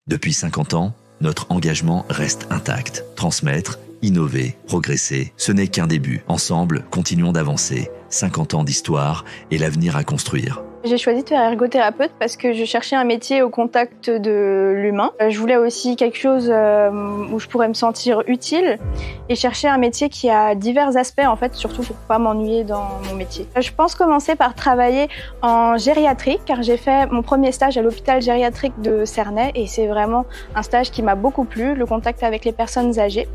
Depuis 50 ans, notre engagement reste intact. Transmettre, innover, progresser, ce n'est qu'un début. Ensemble, continuons d'avancer. 50 ans d'histoire et l'avenir à construire. J'ai choisi de faire ergothérapeute parce que je cherchais un métier au contact de l'humain. Je voulais aussi quelque chose où je pourrais me sentir utile et chercher un métier qui a divers aspects, en fait, surtout pour pas m'ennuyer dans mon métier. Je pense commencer par travailler en gériatrie car j'ai fait mon premier stage à l'hôpital gériatrique de Cernay et c'est vraiment un stage qui m'a beaucoup plu, le contact avec les personnes âgées.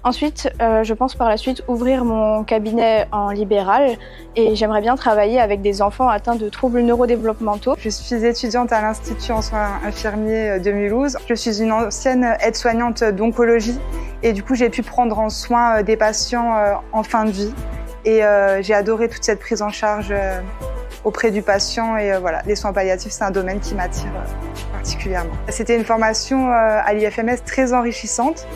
Ensuite, je pense par la suite ouvrir mon cabinet en libéral et j'aimerais bien travailler avec des enfants atteints de troubles neurodéveloppementaux. Je suis étudiante à l'Institut en soins infirmiers de Mulhouse. Je suis une ancienne aide-soignante d'oncologie et du coup j'ai pu prendre en soin des patients en fin de vie et j'ai adoré toute cette prise en charge auprès du patient et voilà, les soins palliatifs c'est un domaine qui m'attire particulièrement. C'était une formation à l'IFMS très enrichissante.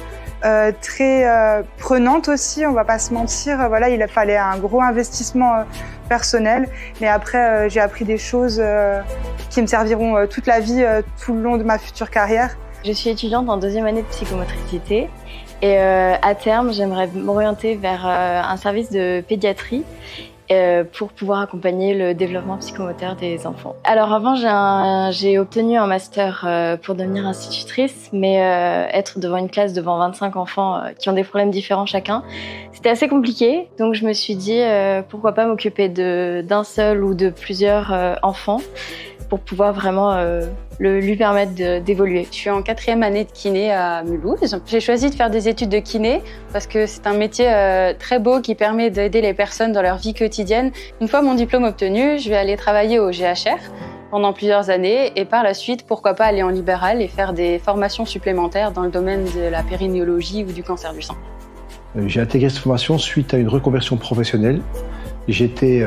Très prenante aussi, on va pas se mentir. Voilà, il fallait un gros investissement personnel, mais après j'ai appris des choses qui me serviront toute la vie, tout le long de ma future carrière. Je suis étudiante en deuxième année de psychomotricité et à terme j'aimerais m'orienter vers un service de pédiatrie pour pouvoir accompagner le développement psychomoteur des enfants. Alors avant, j'ai obtenu un master pour devenir institutrice, mais être devant une classe devant 25 enfants qui ont des problèmes différents chacun, c'était assez compliqué. Donc je me suis dit pourquoi pas m'occuper d'un seul ou de plusieurs enfants pour pouvoir vraiment lui permettre d'évoluer. Je suis en 4e année de kiné à Mulhouse. J'ai choisi de faire des études de kiné parce que c'est un métier très beau qui permet d'aider les personnes dans leur vie quotidienne. Une fois mon diplôme obtenu, je vais aller travailler au GHR pendant plusieurs années et par la suite, pourquoi pas aller en libéral et faire des formations supplémentaires dans le domaine de la périnéologie ou du cancer du sein. J'ai intégré cette formation suite à une reconversion professionnelle. J'étais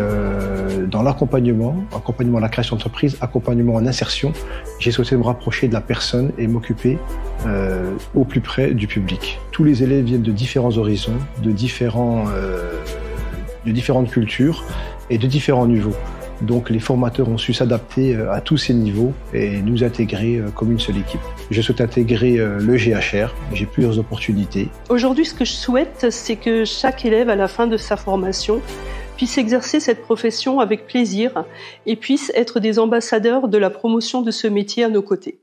dans l'accompagnement à la création d'entreprise, accompagnement en insertion. J'ai souhaité me rapprocher de la personne et m'occuper au plus près du public. Tous les élèves viennent de différents horizons, de différentes cultures et de différents niveaux. Donc les formateurs ont su s'adapter à tous ces niveaux et nous intégrer comme une seule équipe. Je souhaite intégrer le GHR, j'ai plusieurs opportunités. Aujourd'hui, ce que je souhaite, c'est que chaque élève, à la fin de sa formation, puisse exercer cette profession avec plaisir et puisse être des ambassadeurs de la promotion de ce métier à nos côtés.